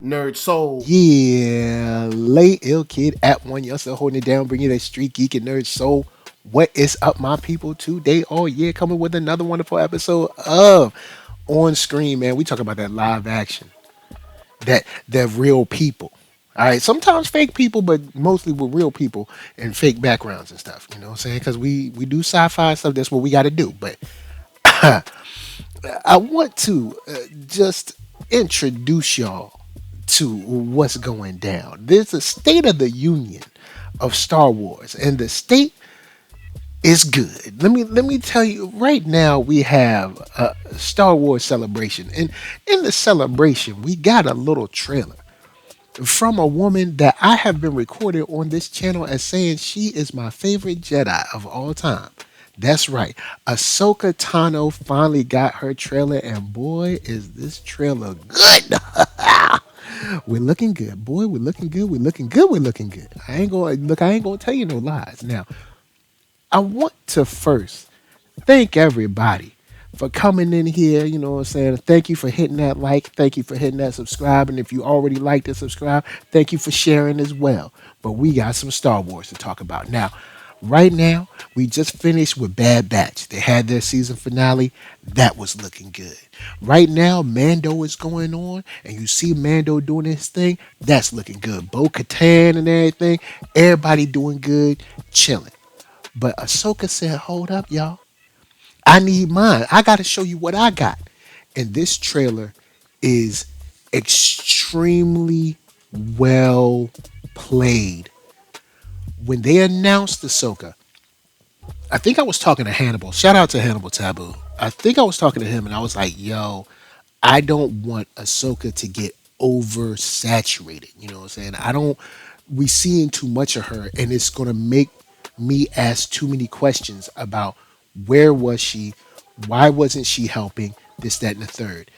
Nerd Soul. Yeah, late ill kid at OneYoungsta holding it down, bringing that street geek and nerd soul. What is up, my people? Today, oh yeah, coming with another wonderful episode of On Screen, man. We talk about that live action, that real people. All right, sometimes fake people, but mostly with real people and fake backgrounds and stuff. You know what I'm saying? Because we do sci-fi stuff. That's what we got to do. But I want to just introduce y'all to what's going down. There's a State of the Union of Star Wars, and the state is good. Let me tell you. Right now, we have a Star Wars celebration, and in the celebration, we got a little trailer from a woman that I have been recorded on this channel as saying she is my favorite Jedi of all time. That's right. Ahsoka Tano finally got her trailer, and boy, is this trailer good. We're looking good, boy. We're looking good. We're looking good. We're looking good. I ain't gonna tell you no lies. Now, I want to first thank everybody for coming in here. You know what I'm saying? Thank you for hitting that like. Thank you for hitting that subscribe. And if you already liked and subscribe, thank you for sharing as well. But we got some Star Wars to talk about. Now, right now, we just finished with Bad Batch. They had their season finale. That was looking good. Right now, Mando is going on, and you see Mando doing his thing. That's looking good. Bo Katan and everything. Everybody doing good, chilling. But Ahsoka said, hold up, y'all. I need mine. I got to show you what I got. And this trailer is extremely well played. When they announced Ahsoka, I think I was talking to Hannibal. Shout out to Hannibal Taboo. I think I was talking to him and I was like, yo, I don't want Ahsoka to get oversaturated. You know what I'm saying? I don't, we seeing too much of her and it's going to make me ask too many questions about where was she? Why wasn't she helping? This, that, and the third.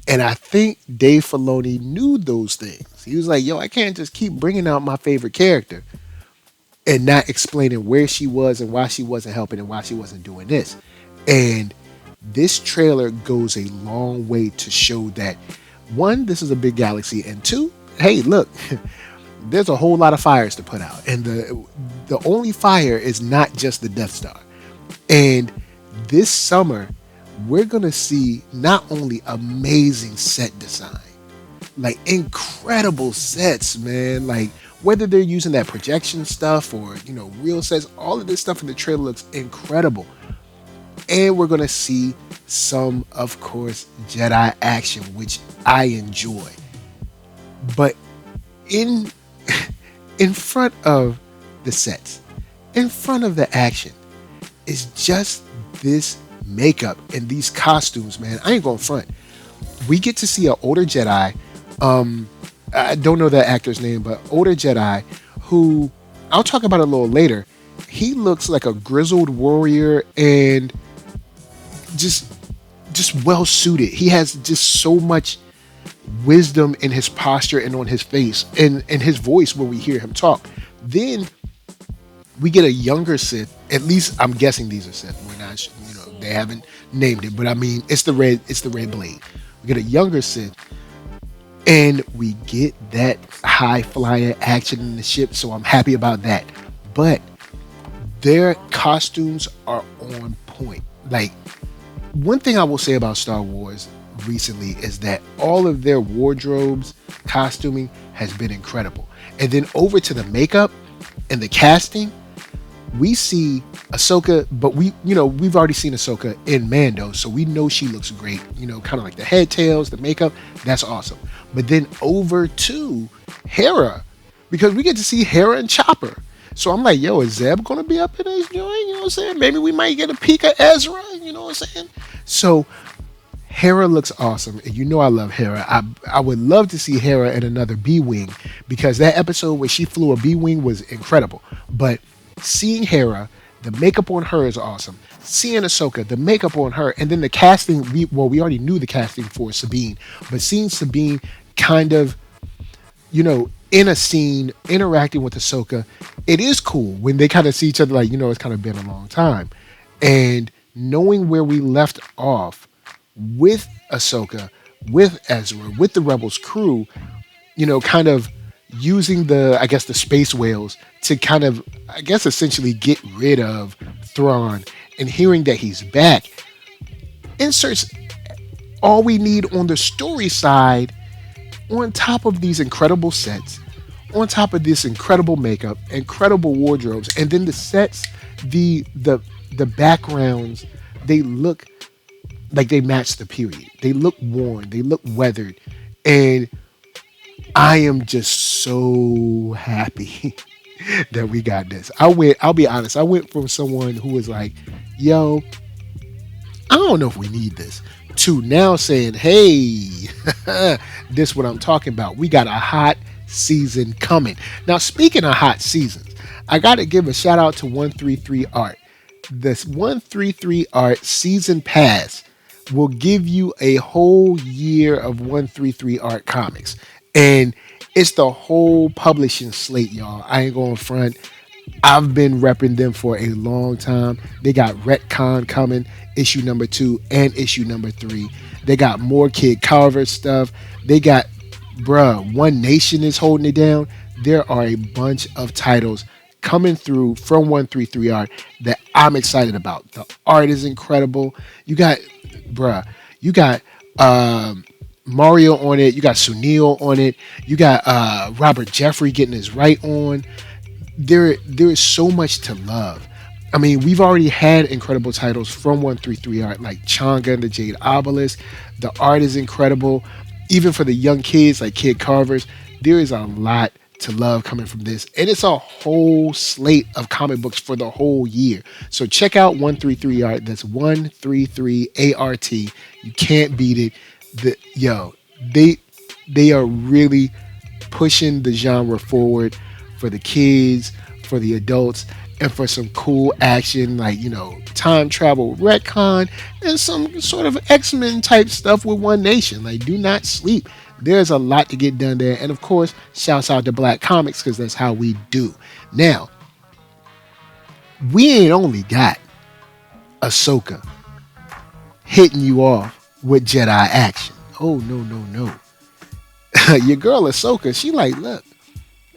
And I think Dave Filoni knew those things. He was like, yo, I can't just keep bringing out my favorite character and not explaining where she was and why she wasn't helping and why she wasn't doing this. And this trailer goes a long way to show that one, this is a big galaxy, and two, hey, look, there's a whole lot of fires to put out, and the only fire is not just the Death Star. And this summer, we're gonna see not only amazing set design, like incredible sets, man. Like whether they're using that projection stuff or real sets, all of this stuff in the trailer looks incredible. And we're gonna see some, of course, Jedi action, which I enjoy. But in in front of the sets, in front of the action, is just this makeup and these costumes, man. I ain't going front. We get to see an older Jedi. I don't know that actor's name, but older Jedi who I'll talk about a little later. He looks like a grizzled warrior and just well suited. He has just so much wisdom in his posture and on his face and in his voice when we hear him talk. Then we get a younger Sith. At least I'm guessing these are Sith. We're not, they haven't named it, but I mean, it's the red blade. We get a younger Sith, and we get that high flyer action in the ship. So I'm happy about that. But their costumes are on point. Like one thing I will say about Star Wars recently is that all of their wardrobes, costuming has been incredible. And then over to the makeup and the casting, we see Ahsoka, but we've already seen Ahsoka in Mando, so we know she looks great. Kind of like the head tails, the makeup, that's awesome. But then over to Hera, because we get to see Hera and Chopper. So I'm like, yo, is Zeb gonna be up in this joint? You know what I'm saying? Maybe we might get a peek of Ezra. You know what I'm saying? So Hera looks awesome, and I love Hera. I would love to see Hera in another B wing because that episode where she flew a B wing was incredible. But seeing Hera, the makeup on her is awesome. Seeing Ahsoka, the makeup on her, and then the casting. We already knew the casting for Sabine, but seeing Sabine kind of, in a scene interacting with Ahsoka, it is cool when they kind of see each other. Like it's kind of been a long time, and knowing where we left off with Ahsoka, with Ezra, with the Rebels crew, kind of using the space whales to kind of, I guess, essentially get rid of Thrawn, and hearing that he's back inserts all we need on the story side, on top of these incredible sets, on top of this incredible makeup, incredible wardrobes, and then the sets, the backgrounds, they look like they match the period. They look worn, they look weathered, and I am just so happy that we got this. I'll be honest, I went from someone who was like, yo, I don't know if we need this, to now saying, hey, this what I'm talking about. We got a hot season coming. Now, speaking of hot seasons, I got to give a shout out to 133 Art. This 133 Art season pass will give you a whole year of 133 Art comics. And it's the whole publishing slate, y'all. I ain't going front. I've been repping them for a long time. They got Retcon coming, issue number 2 and issue number 3. They got more Kid Carver stuff. They got, One Nation is holding it down. There are a bunch of titles coming through from 133 Art that I'm excited about. The art is incredible. You got, you got Mario on it. You got Sunil on it. You got Robert Jeffrey getting his right on. There is so much to love. I mean, we've already had incredible titles from 133 Art, like Changa and the Jade Obelisk. The art is incredible. Even for the young kids, like Kid Carvers, there is a lot to love coming from this. And it's a whole slate of comic books for the whole year. So check out 133 Art. That's 133 ART. You can't beat it. They are really pushing the genre forward for the kids, for the adults, and for some cool action like, time travel retcon and some sort of X-Men type stuff with One Nation. Like, do not sleep. There's a lot to get done there. And of course, shouts out to Black Comics, because that's how we do. Now, we ain't only got Ahsoka hitting you off with Jedi action. Oh, no. Your girl Ahsoka, she like, look,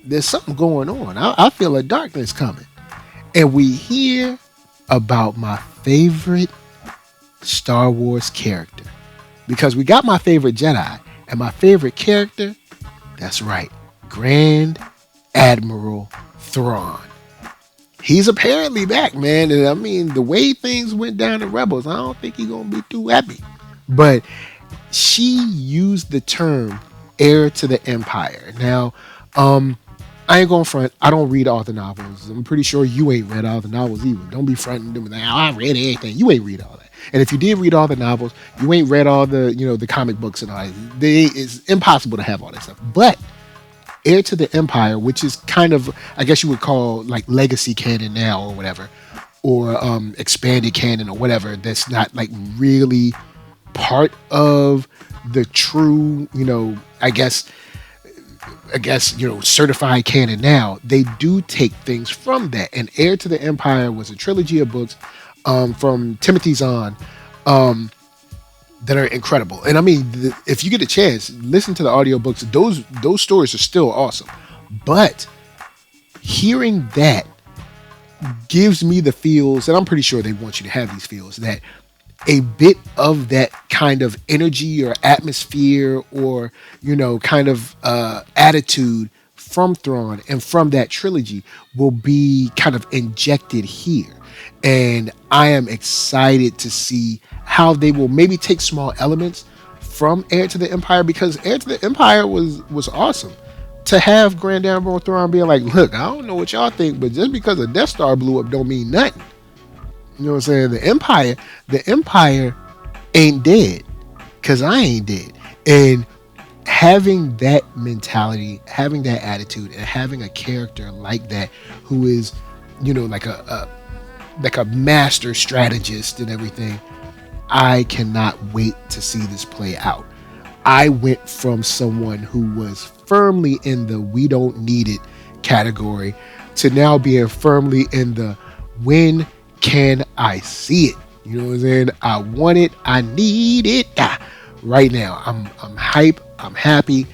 there's something going on. I feel a darkness coming. And we hear about my favorite Star Wars character. Because we got my favorite Jedi. And my favorite character, that's right, Grand Admiral Thrawn. He's apparently back, man. And I mean, the way things went down in Rebels, I don't think he's going to be too happy. But she used the term heir to the Empire. Now, I ain't going front. I don't read all the novels. I'm pretty sure you ain't read all the novels either. Don't be fronting them. I read everything. You ain't read all that. And if you did read all the novels, you ain't read all the, the comic books and all that. It's impossible to have all that stuff. But heir to the Empire, which is kind of, I guess you would call like legacy canon now or whatever, or expanded canon or whatever, that's not like really part of the true, I guess, certified canon now. They do take things from that. And Heir to the Empire was a trilogy of books from Timothy Zahn that are incredible. And I mean, if you get a chance, listen to the audiobooks. Those stories are still awesome. But hearing that gives me the feels, and I'm pretty sure they want you to have these feels, that a bit of that kind of energy or atmosphere or, kind of attitude from Thrawn and from that trilogy will be kind of injected here. And I am excited to see how they will maybe take small elements from Heir to the Empire, because Heir to the Empire was awesome. To have Grand Admiral Thrawn being like, look, I don't know what y'all think, but just because a Death Star blew up don't mean nothing. You know what I'm saying? The Empire ain't dead, because I ain't dead. And having that mentality, having that attitude, and having a character like that who is, like a master strategist and everything, I cannot wait to see this play out. I went from someone who was firmly in the we don't need it category to now being firmly in the when can I see it? You know what I'm saying? I want it. I need it. Right now. I'm hype. I'm happy.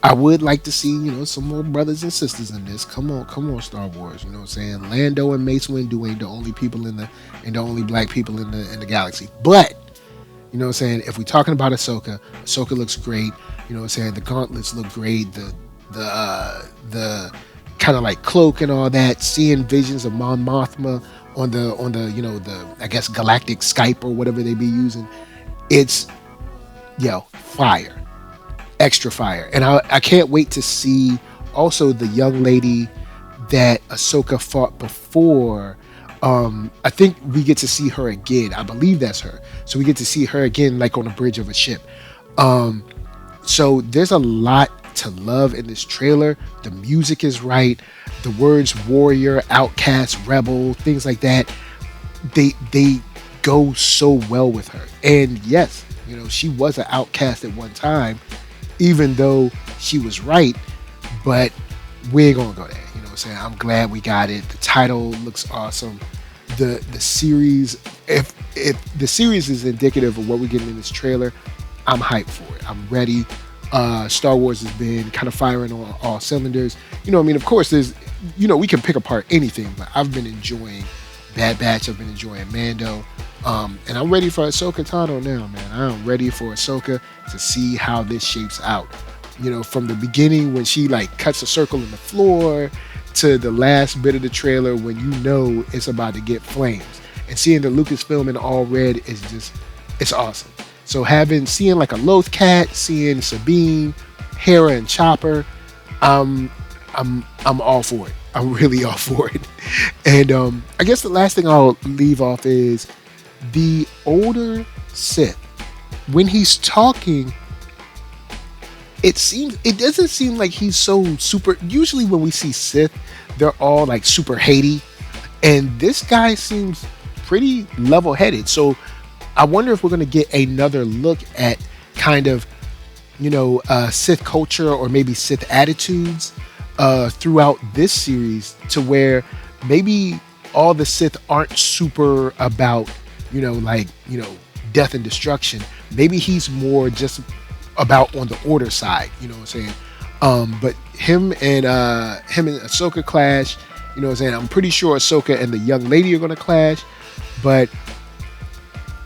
I would like to see, some more brothers and sisters in this. Come on, Star Wars. You know what I'm saying? Lando and Mace Windu ain't the only people and the only black people in the galaxy. But you know what I'm saying? If we're talking about Ahsoka, Ahsoka looks great. You know what I'm saying? The gauntlets look great. The kind of like cloak and all that. Seeing visions of Mon Mothma on the the I guess galactic Skype or whatever they be using. It's fire, extra fire, and I can't wait to see also the young lady that Ahsoka fought before. I think we get to see her again. I believe that's her. So we get to see her again, like on the bridge of a ship. So there's a lot to love in this trailer. The music is right. The words warrior, outcast, rebel, things like that. They go so well with her. And yes, she was an outcast at one time, even though she was right. But we ain't gonna go there. You know what I'm saying? I'm glad we got it. The title looks awesome. The series, if the series is indicative of what we're getting in this trailer, I'm hyped for it. I'm ready. Star Wars has been kind of firing on all cylinders. Of course, there's, we can pick apart anything, but I've been enjoying Bad Batch. I've been enjoying Mando. And I'm ready for Ahsoka Tano now, man. I'm ready for Ahsoka to see how this shapes out. From the beginning when she like cuts a circle in the floor to the last bit of the trailer when it's about to get flames. And seeing the Lucasfilm in all red is just, it's awesome. So seeing like a Loth Cat, seeing Sabine, Hera, and Chopper, I'm all for it. I'm really all for it. And I guess the last thing I'll leave off is the older Sith. When he's talking, it doesn't seem like he's so super. Usually when we see Sith, they're all like super Haiti, and this guy seems pretty level-headed. So I wonder if we're going to get another look at kind of Sith culture or maybe Sith attitudes throughout this series, to where maybe all the Sith aren't super about death and destruction. Maybe he's more just about on the order side, you know what I'm saying? But him and Ahsoka clash, you know what I'm saying? I'm pretty sure Ahsoka and the young lady are gonna clash. But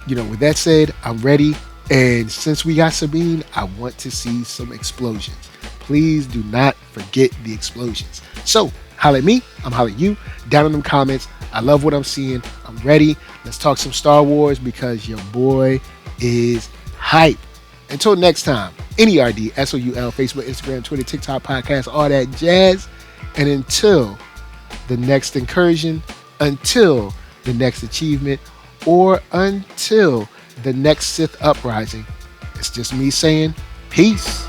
with that said, I'm ready. And since we got Sabine, I want to see some explosions. Please do not forget the explosions. So holla at me, I'm holla at you, down in them comments. I love what I'm seeing. I'm ready. Let's talk some Star Wars because your boy is hype. Until next time, NERD, SOUL, Facebook, Instagram, Twitter, TikTok, podcast, all that jazz. And until the next incursion, until the next achievement, or until the next Sith uprising, it's just me saying peace.